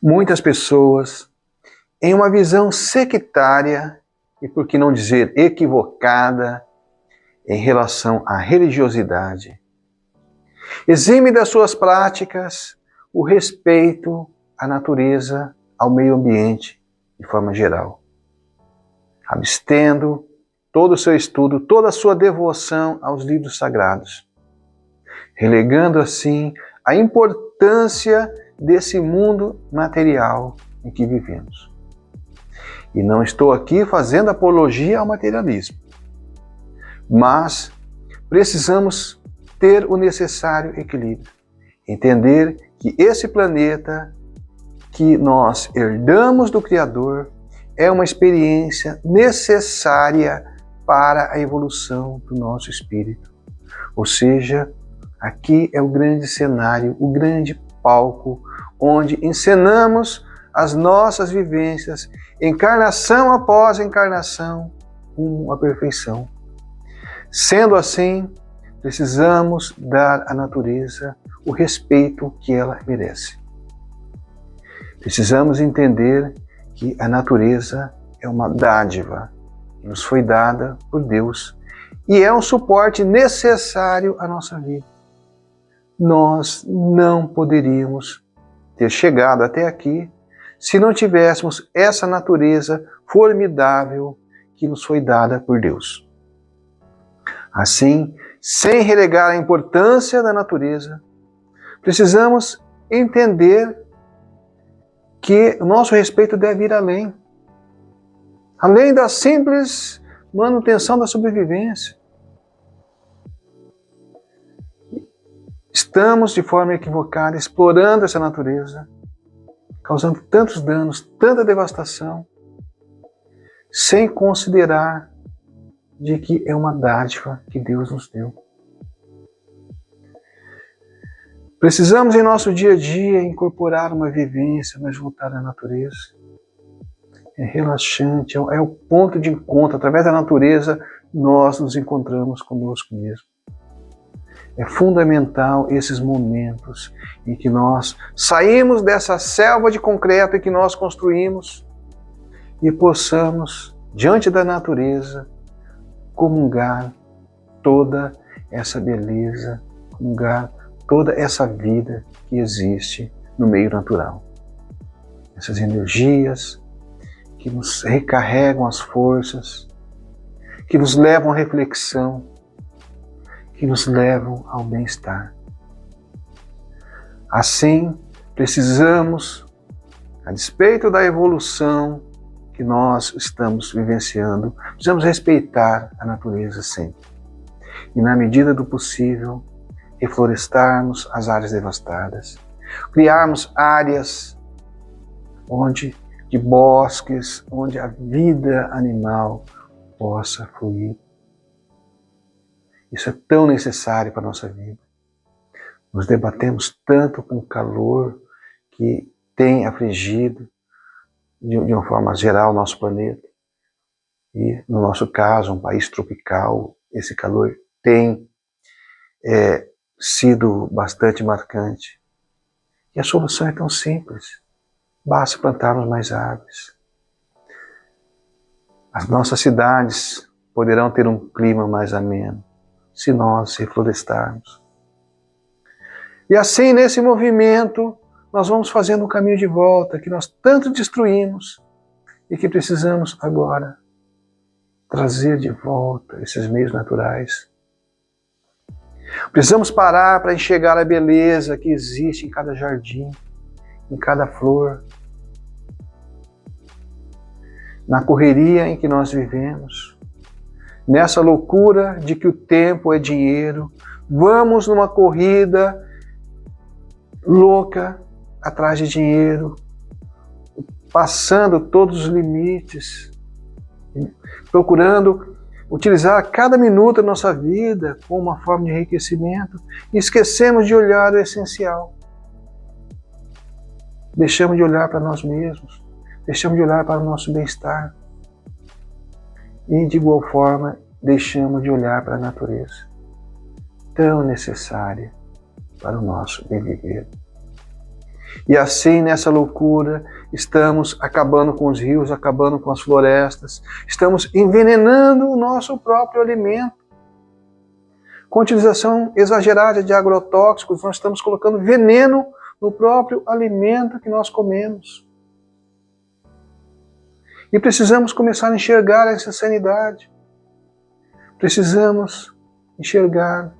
Muitas pessoas, em uma visão sectária, e por que não dizer equivocada, em relação à religiosidade, exime das suas práticas o respeito à natureza, ao meio ambiente, de forma geral, abstendo todo o seu estudo, toda a sua devoção aos livros sagrados, relegando assim a importância desse mundo material em que vivemos. E não estou aqui fazendo apologia ao materialismo, mas precisamos ter o necessário equilíbrio, entender que esse planeta que nós herdamos do Criador é uma experiência necessária para a evolução do nosso espírito. Ou seja, aqui é o grande cenário, o grande palco, onde encenamos as nossas vivências, encarnação após encarnação, rumo à perfeição. Sendo assim, precisamos dar à natureza o respeito que ela merece. Precisamos entender que a natureza é uma dádiva que nos foi dada por Deus e é um suporte necessário à nossa vida. Nós não poderíamos ter chegado até aqui se não tivéssemos essa natureza formidável que nos foi dada por Deus. Assim, sem relegar a importância da natureza, precisamos entender que o nosso respeito deve ir além da simples manutenção da sobrevivência. Estamos, de forma equivocada, explorando essa natureza, causando tantos danos, tanta devastação, sem considerar de que é uma dádiva que Deus nos deu. Precisamos, em nosso dia a dia, incorporar uma vivência mais voltada à natureza. É relaxante, é o ponto de encontro. Através da natureza, nós nos encontramos conosco mesmo. É fundamental esses momentos em que nós saímos dessa selva de concreto que nós construímos e possamos, diante da natureza, comungar toda essa beleza, comungar toda essa vida que existe no meio natural. Essas energias que nos recarregam as forças, que nos levam à reflexão, que nos levam ao bem-estar. Assim, precisamos, a despeito da evolução que nós estamos vivenciando, precisamos respeitar a natureza sempre. E, na medida do possível, reflorestarmos as áreas devastadas, criarmos áreas de bosques, onde a vida animal possa fluir. Isso é tão necessário para a nossa vida. Nos debatemos tanto com o calor que tem afligido, de uma forma geral, o nosso planeta. E, no nosso caso, um país tropical, esse calor tem sido bastante marcante. E a solução é tão simples. Basta plantarmos mais árvores. As nossas cidades poderão ter um clima mais ameno se nós reflorestarmos. E assim, nesse movimento, nós vamos fazendo um caminho de volta que nós tanto destruímos e que precisamos agora trazer de volta esses meios naturais. Precisamos parar para enxergar a beleza que existe em cada jardim, em cada flor, na correria em que nós vivemos, nessa loucura de que o tempo é dinheiro. Vamos numa corrida louca atrás de dinheiro, passando todos os limites, procurando utilizar cada minuto da nossa vida como uma forma de enriquecimento e esquecemos de olhar o essencial. Deixamos de olhar para nós mesmos, deixamos de olhar para o nosso bem-estar e, de igual forma, deixamos de olhar para a natureza, tão necessária para o nosso bem viver. E assim, nessa loucura, estamos acabando com os rios, acabando com as florestas, estamos envenenando o nosso próprio alimento. Com a utilização exagerada de agrotóxicos, nós estamos colocando veneno no próprio alimento que nós comemos. E precisamos começar a enxergar essa sanidade. Precisamos enxergar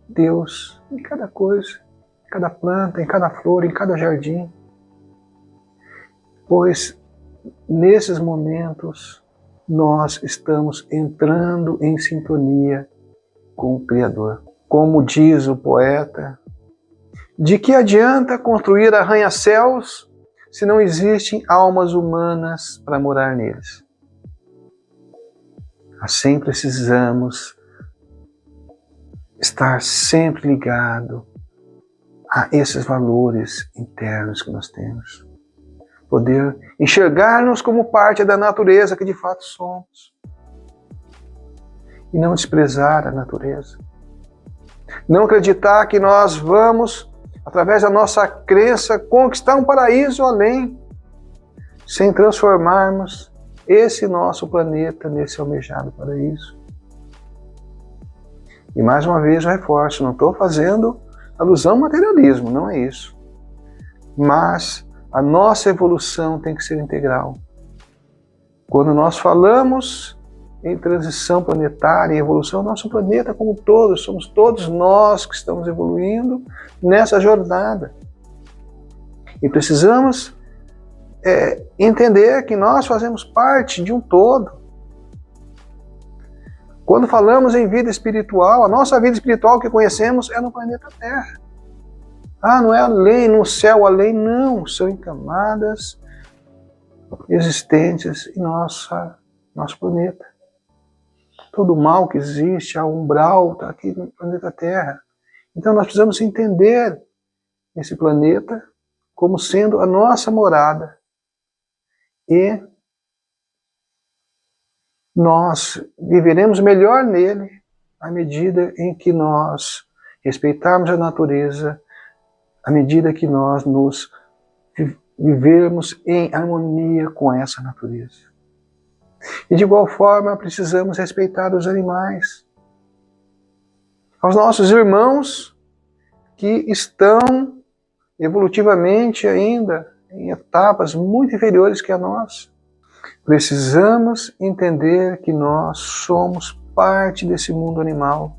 Deus em cada coisa, em cada planta, em cada flor, em cada jardim. Pois nesses momentos nós estamos entrando em sintonia com o Criador. Como diz o poeta, de que adianta construir arranha-céus se não existem almas humanas para morar neles? Assim precisamos estar sempre ligado a esses valores internos que nós temos. Poder enxergar-nos como parte da natureza que de fato somos. E não desprezar a natureza. Não acreditar que nós vamos, através da nossa crença, conquistar um paraíso além, sem transformarmos esse nosso planeta nesse almejado paraíso. E mais uma vez eu reforço, não estou fazendo alusão ao materialismo, não é isso. Mas a nossa evolução tem que ser integral. Quando nós falamos em transição planetária, em evolução, nosso planeta como um todo, somos todos nós que estamos evoluindo nessa jornada. E precisamos entender que nós fazemos parte de um todo. Quando falamos em vida espiritual, a nossa vida espiritual que conhecemos é no planeta Terra. Não é além, no céu além, não. São em camadas existentes em nosso planeta. Todo o mal que existe, a umbral, está aqui no planeta Terra. Então nós precisamos entender esse planeta como sendo a nossa morada. E nós viveremos melhor nele à medida em que nós respeitarmos a natureza, à medida que nós nos vivermos em harmonia com essa natureza. E de igual forma precisamos respeitar os animais, aos nossos irmãos que estão evolutivamente ainda em etapas muito inferiores que a nós. Precisamos entender que nós somos parte desse mundo animal,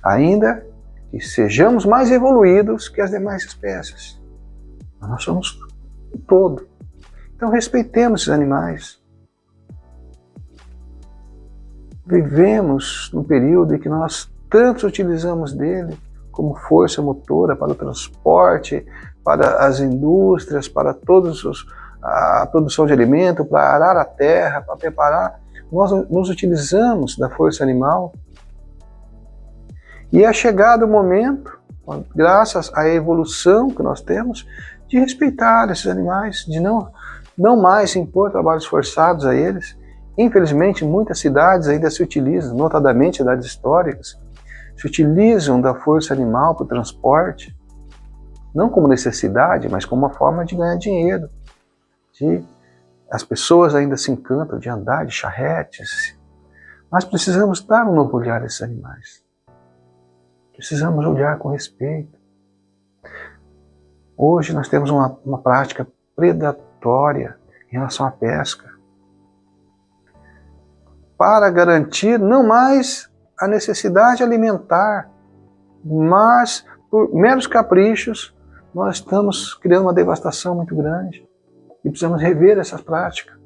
ainda que sejamos mais evoluídos que as demais espécies. Nós somos um todo. Então respeitemos esses animais. Vivemos num período em que nós tanto utilizamos dele como força motora para o transporte, para as indústrias, para a produção de alimento, para arar a terra, para preparar. Nós nos utilizamos da força animal. E é chegado o momento, graças à evolução que nós temos, de respeitar esses animais, de não mais impor trabalhos forçados a eles. Infelizmente, muitas cidades ainda se utilizam, notadamente cidades históricas, se utilizam da força animal para o transporte, não como necessidade, mas como uma forma de ganhar dinheiro. As pessoas ainda se encantam de andar de charretes, mas precisamos dar um novo olhar a esses animais. Precisamos olhar com respeito. Hoje nós temos uma prática predatória em relação à pesca, para garantir não mais a necessidade alimentar, mas por meros caprichos nós estamos criando uma devastação muito grande e precisamos rever essa prática.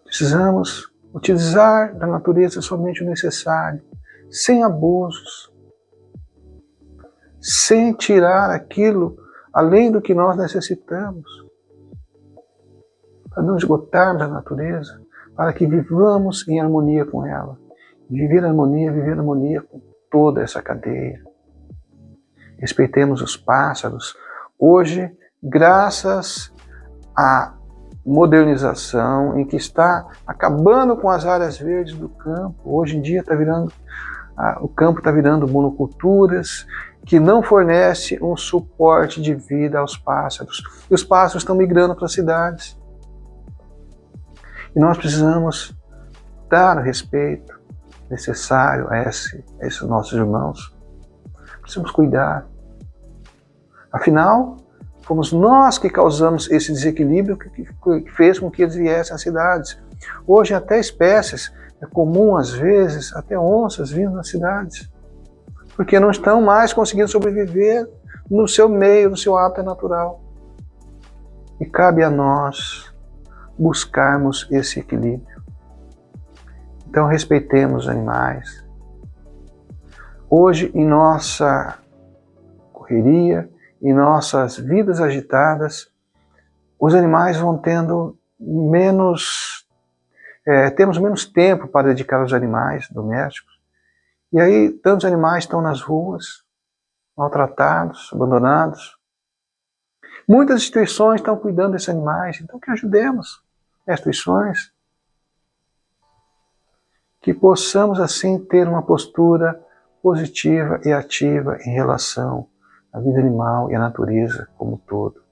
Precisamos utilizar da natureza somente o necessário, sem abusos, sem tirar aquilo além do que nós necessitamos, para não esgotarmos a natureza, para que vivamos em harmonia com ela. Viver harmonia com toda essa cadeia. Respeitemos os pássaros. Hoje, graças à modernização em que está acabando com as áreas verdes do campo, hoje em dia está virando O campo está virando monoculturas, que não fornece um suporte de vida aos pássaros. E os pássaros estão migrando para as cidades. E nós precisamos dar o respeito necessário a esses nossos irmãos. Precisamos cuidar. Afinal, fomos nós que causamos esse desequilíbrio que fez com que eles viessem às cidades. Hoje até espécies, é comum às vezes, até onças vindo nas cidades, porque não estão mais conseguindo sobreviver no seu meio, no seu hábitat natural. E cabe a nós buscarmos esse equilíbrio. Então respeitemos os animais. Hoje, em nossa correria, em nossas vidas agitadas, os animais vão tendo temos menos tempo para dedicar aos animais domésticos. E aí, tantos animais estão nas ruas, maltratados, abandonados. Muitas instituições estão cuidando desses animais, então que ajudemos as instituições. Que possamos, assim, ter uma postura positiva e ativa em relação à vida animal e à natureza como um todo.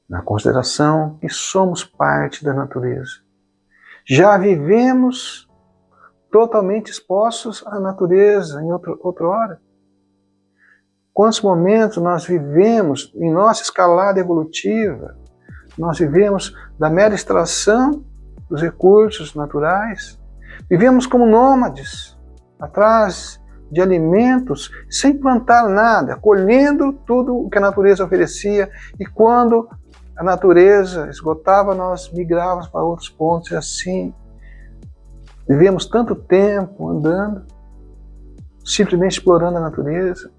Na consideração que somos parte da natureza. Já vivemos totalmente expostos à natureza em outrora. Quantos momentos nós vivemos em nossa escalada evolutiva, nós vivemos da mera extração dos recursos naturais, vivemos como nômades, atrás de alimentos, sem plantar nada, colhendo tudo o que a natureza oferecia, e quando a natureza esgotava, nós migrávamos para outros pontos, e assim vivemos tanto tempo andando, simplesmente explorando a natureza.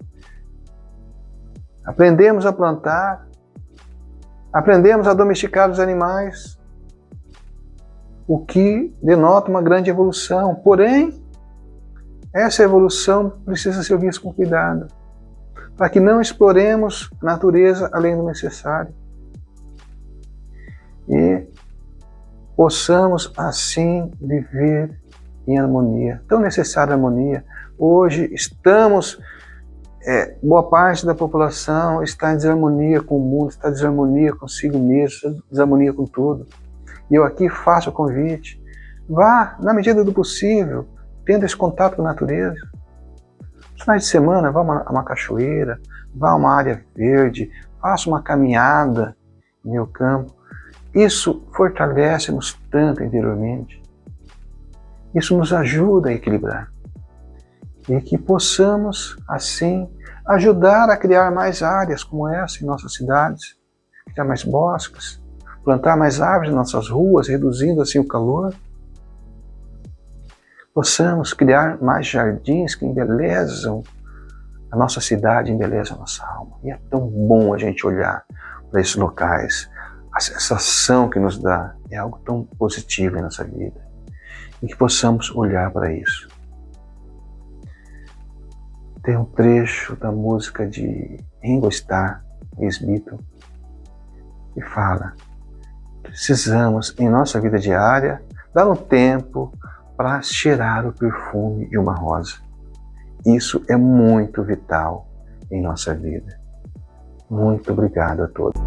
Aprendemos a plantar, aprendemos a domesticar os animais, o que denota uma grande evolução. Porém, essa evolução precisa ser vista com cuidado, para que não exploremos a natureza além do necessário. E possamos, assim, viver em harmonia. Tão necessária a harmonia. Hoje estamos, boa parte da população está em desarmonia com o mundo, está em desarmonia consigo mesmo, está em desarmonia com tudo. E eu aqui faço o convite. Vá, na medida do possível, tendo esse contato com a natureza. Nos finais de semana, vá a uma cachoeira, vá a uma área verde, faça uma caminhada no meu campo. Isso fortalece-nos tanto interiormente. Isso nos ajuda a equilibrar. E que possamos, assim, ajudar a criar mais áreas como essa em nossas cidades, criar mais bosques, plantar mais árvores em nossas ruas, reduzindo assim o calor. Possamos criar mais jardins que embelezam a nossa cidade, embelezam a nossa alma. E é tão bom a gente olhar para esses locais. A sensação que nos dá é algo tão positivo em nossa vida. E que possamos olhar para isso. Tem um trecho da música de Ringo Starr, ex-Beatle, que fala: precisamos, em nossa vida diária, dar um tempo para cheirar o perfume de uma rosa. Isso é muito vital em nossa vida. Muito obrigado a todos.